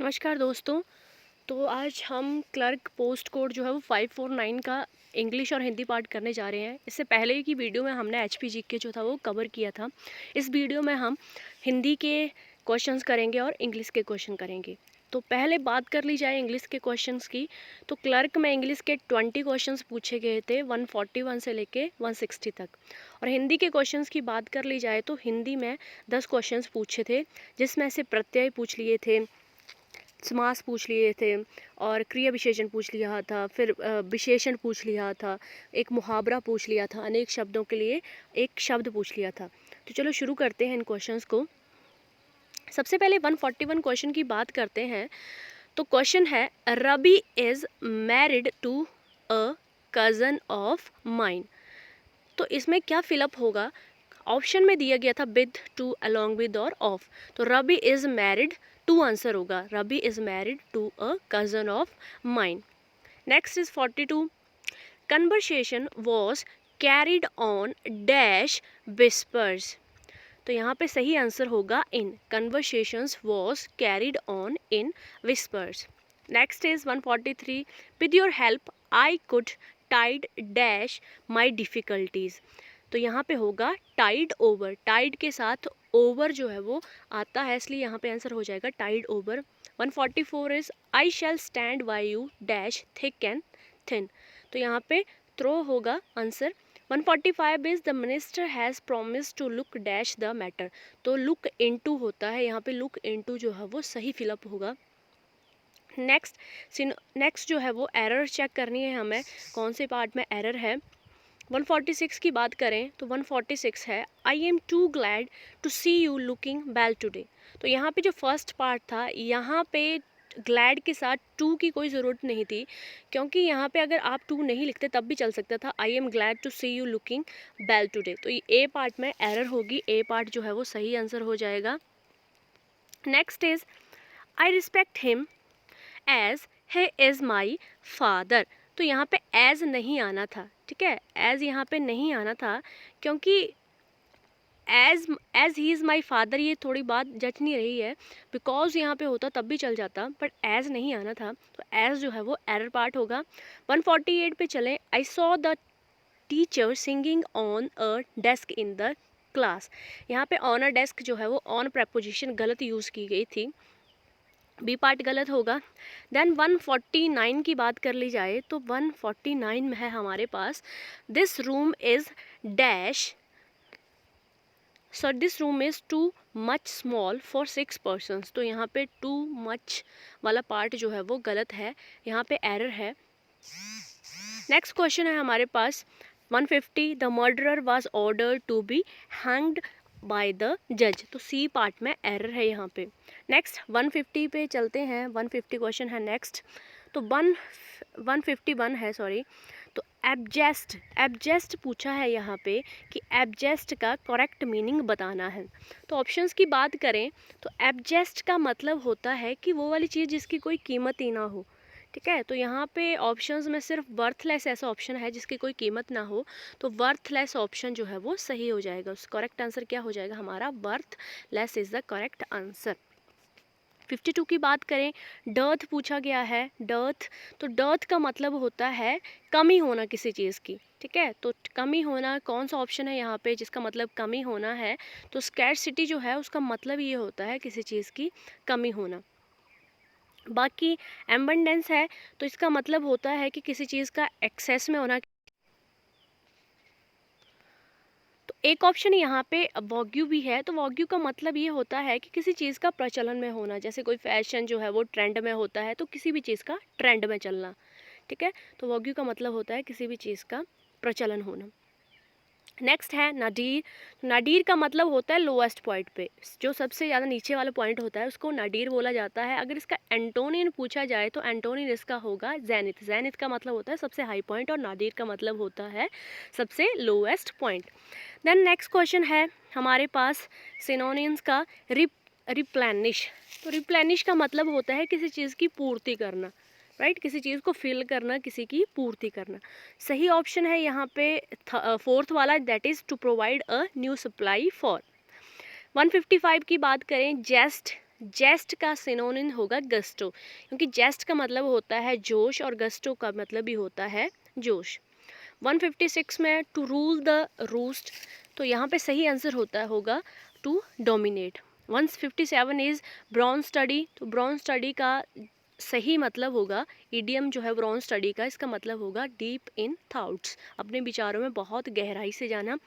नमस्कार दोस्तों। तो आज हम क्लर्क पोस्ट कोड जो है वो 549 का इंग्लिश और हिंदी पार्ट करने जा रहे हैं। इससे पहले की वीडियो में हमने HPGK जो था वो कवर किया था। इस वीडियो में हम हिंदी के क्वेश्चंस करेंगे और इंग्लिश के क्वेश्चन करेंगे। तो पहले बात कर ली जाए इंग्लिश के क्वेश्चंस की, तो क्लर्क में इंग्लिश के 20 क्वेश्चंस पूछे गए थे 141 से लेके 160 तक। और हिंदी के क्वेश्चंस की बात कर ली जाए तो हिंदी में 10 क्वेश्चंस पूछे थे, जिसमें से प्रत्यय पूछ लिए थे, समास पूछ लिए थे और क्रिया विशेषण पूछ लिया था, फिर विशेषण पूछ लिया था, एक मुहावरा पूछ लिया था, अनेक शब्दों के लिए एक शब्द पूछ लिया था। तो चलो शुरू करते हैं इन क्वेश्चंस को। सबसे पहले 141 क्वेश्चन की बात करते हैं। तो क्वेश्चन है, Ravi is married to a cousin of mine. तो इसमें क्या फिलअप होगा? ऑप्शन में दिया गया था विद, टू, अलोंग विद और ऑफ। तो Ravi is married to answer होगा, Ravi is married to a cousin of mine. Next is 42, conversation was carried on dash whispers. तो यहाँ पे सही आंसर होगा in, conversations was carried on in whispers. Next is 143, with your help I could tide dash my difficulties. तो यहाँ पे होगा Tide over, Tide के साथ ओवर जो है वो आता है, इसलिए यहाँ पे आंसर हो जाएगा tide over. 144 is I shall stand by you dash thick and thin. तो यहाँ पे थ्रो होगा answer. 145 is the minister has promise to look dash the matter. तो लुक इनटू होता है, यहाँ पे लुक इनटू जो है वो सही फिलअप होगा। नेक्स्ट जो है वो एरर चेक करनी है हमें, कौन से पार्ट में एरर है। 146 की बात करें तो 146 है, I am too glad to see you looking well today. तो यहाँ पे जो फर्स्ट पार्ट था, यहाँ पे ग्लैड के साथ टू की कोई ज़रूरत नहीं थी, क्योंकि यहाँ पे अगर आप टू नहीं लिखते तब भी चल सकता था, I am glad to see you looking well today. तो ए पार्ट में एरर होगी, ए पार्ट जो है वो सही आंसर हो जाएगा। Next is I respect him as he is my father. तो यहाँ पे एज नहीं आना था, ठीक है, एज यहाँ पे नहीं आना था, क्योंकि as he is my father ये थोड़ी बात जच नहीं रही है। बिकॉज यहाँ पे होता तब भी चल जाता, बट एज नहीं आना था, तो एज जो है वो एरर पार्ट होगा। 148 पे चलें, I saw the teacher singing on a desk in the class. यहाँ पे ऑन अ डेस्क जो है वो ऑन प्रपोजिशन गलत यूज़ की गई थी, बी पार्ट गलत होगा। देन 149 की बात कर ली जाए तो 149 में है हमारे पास, this room is dash, so this room is too much small for 6 persons. तो यहाँ पे टू मच वाला पार्ट जो है वो गलत है, यहाँ पे एरर है। नेक्स्ट क्वेश्चन है हमारे पास 150, the murderer was order to be hanged by the जज। तो सी पार्ट में एरर है यहाँ पे। नेक्स्ट 150 पे चलते हैं, 150 क्वेश्चन है नेक्स्ट। तो 151 है, सॉरी। तो एबजेस्ट, एबजेस्ट पूछा है यहाँ पे कि एबजेस्ट का करेक्ट मीनिंग बताना है। तो ऑप्शंस की बात करें तो एबजेस्ट का मतलब होता है कि वो वाली चीज़ जिसकी कोई कीमत ही ना हो, ठीक है। तो यहाँ पे ऑप्शंस में सिर्फ वर्थलेस ऐसा ऑप्शन है जिसकी कोई कीमत ना हो, तो वर्थलेस ऑप्शन जो है वो सही हो जाएगा। उस करेक्ट आंसर क्या हो जाएगा हमारा, worthless is the correct answer. 52 की बात करें, डर्थ पूछा गया है, डर्थ। तो डर्थ का मतलब होता है कमी होना किसी चीज़ की, ठीक है। तो कमी होना, कौन सा ऑप्शन है यहाँ पे जिसका मतलब कमी होना है? तो स्कैरसिटी जो है उसका मतलब ये होता है किसी चीज़ की कमी होना। बाकी एम्बंडेंस है तो इसका मतलब होता है कि किसी चीज़ का एक्सेस में होना। तो एक ऑप्शन यहाँ पे वॉग्यू भी है, तो वॉग्यू का मतलब ये होता है कि किसी चीज़ का प्रचलन में होना, जैसे कोई फैशन जो है वो ट्रेंड में होता है, तो किसी भी चीज़ का ट्रेंड में चलना, ठीक है। तो वॉग्यू का मतलब होता है किसी भी चीज़ का प्रचलन होना। नेक्स्ट है नाडीर। नाडीर का मतलब होता है लोएस्ट पॉइंट पे, जो सबसे ज़्यादा नीचे वाला पॉइंट होता है उसको नाडीर बोला जाता है। अगर इसका एंटोनियन पूछा जाए तो एंटोनियन इसका होगा जैनिथ। जैनिथ का मतलब होता है सबसे हाई पॉइंट और नाडीर का मतलब होता है सबसे lowest point. Then next question है हमारे पास सिनोनिम्स का, रिप्लेनिश। तो रिप्लेनिश का मतलब होता है किसी चीज़ की पूर्ति करना, राइट, किसी चीज़ को फिल करना, किसी की पूर्ति करना। सही ऑप्शन है यहाँ पे फोर्थ वाला, that is to provide a new supply for. 155 की बात करें, जेस्ट, जेस्ट का सिनोनिम होगा गस्टो, क्योंकि जेस्ट का मतलब होता है जोश और गस्टो का मतलब भी होता है जोश। 156 में टू रूल द रूस्ट, तो यहाँ पे सही आंसर होगा to dominate. 157 is brown study, तो ब्रॉन्ज स्टडी का सही मतलब होगा, इडियम जो है ब्रॉन्ज स्टडी का, इसका मतलब होगा डीप इन थाट्स, अपने विचारों में बहुत गहराई से जाना।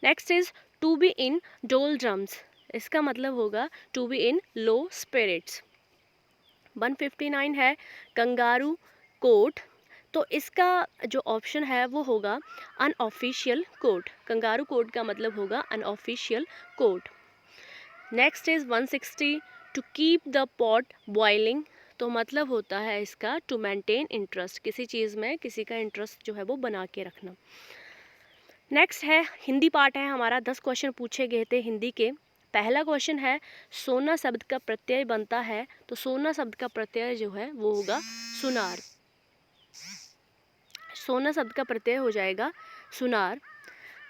Next is to be in doldrums, इसका मतलब होगा to be in low spirits. 159 है कंगारू कोट, तो इसका जो ऑप्शन है वो होगा अनऑफिशियल कोट, कंगारू कोट का मतलब होगा unofficial court. Next is 160 to keep the pot boiling, तो मतलब होता है इसका टू मेंटेन इंटरेस्ट, किसी चीज़ में किसी का इंटरेस्ट जो है वो बना के रखना। नेक्स्ट है हिंदी पार्ट है हमारा, 10 क्वेश्चन पूछे गए थे हिंदी के। पहला क्वेश्चन है सोना शब्द का प्रत्यय बनता है, तो सोना शब्द का प्रत्यय जो है वो होगा सुनार, सोना शब्द का प्रत्यय हो जाएगा सुनार।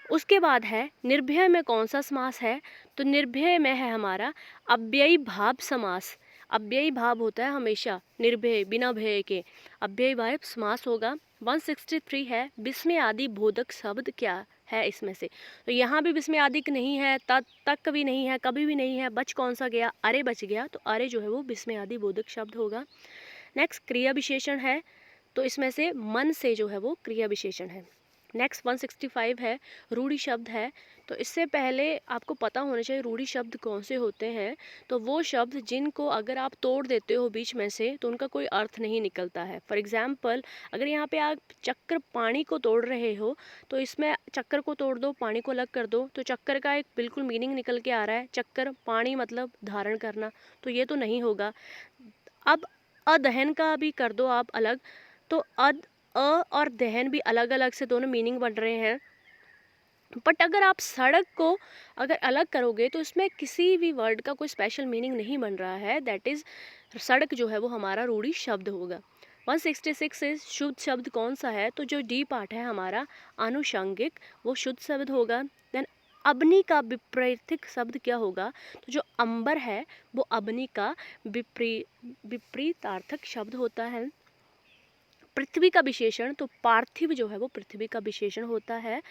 उसके बाद है निर्भय में कौन सा समास है, तो निर्भय में है हमारा अव्ययी भाव समास, अव्ययी भाव होता है हमेशा निर्भय बिना भय के, अव्ययी भाव समास होगा। 163 है विस्मय आदि बोधक शब्द क्या है इसमें से, तो यहाँ भी विस्मय आदि नहीं है, तक भी नहीं है, कभी भी नहीं है, बच कौन सा गया, अरे बच गया, तो अरे जो है वो विस्मय आदि बोधक शब्द होगा। नेक्स्ट क्रिया विशेषण है, तो इसमें से मन से जो है वो क्रिया विशेषण है। नेक्स्ट 165 है रूढ़ि शब्द है, तो इससे पहले आपको पता होना चाहिए रूढ़ि शब्द कौन से होते हैं, तो वो शब्द जिनको अगर आप तोड़ देते हो बीच में से तो उनका कोई अर्थ नहीं निकलता है। फॉर एग्जाम्पल अगर यहाँ पे आप चक्कर पानी को तोड़ रहे हो, तो इसमें चक्कर को तोड़ दो, पानी को अलग कर दो, तो चक्कर का एक बिल्कुल मीनिंग निकल के आ रहा है, चक्कर पानी मतलब धारण करना, तो ये तो नहीं होगा। अब अदहन का भी कर दो आप अलग, तो अ और दहन भी अलग अलग से दोनों मीनिंग बन रहे हैं। बट अगर आप सड़क को अगर अलग करोगे तो इसमें किसी भी वर्ड का कोई स्पेशल मीनिंग नहीं बन रहा है, दैट इज़ सड़क जो है वो हमारा रूढ़ि शब्द होगा। 166 इज शुद्ध शब्द कौन सा है, तो जो डी पार्ट है हमारा आनुषंगिक वो शुद्ध शब्द होगा। देन अबनी का विपरीतिक शब्द क्या होगा, तो जो अंबर है वो अबनी का विपरीतार्थक शब्द होता है। पृथ्वी का विशेषण, तो पार्थिव जो है वो पृथ्वी का विशेषण होता है।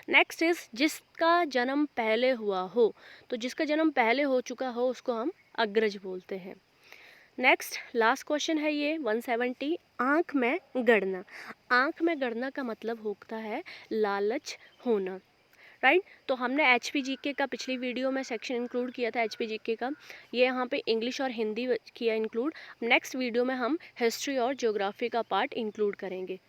नेक्स्ट इज जिसका जन्म पहले हुआ हो, तो जिसका जन्म पहले हो चुका हो उसको हम अग्रज बोलते हैं। नेक्स्ट लास्ट क्वेश्चन है ये 170 आँख में गड़ना, आँख में गड़ना का मतलब होता है लालच होना, राइट। तो हमने HPGK का पिछली वीडियो में सेक्शन इंक्लूड किया था HPGK का, ये यहाँ पे इंग्लिश और हिंदी किया इंक्लूड। नेक्स्ट वीडियो में हम हिस्ट्री और ज्योग्राफी का पार्ट इंक्लूड करेंगे।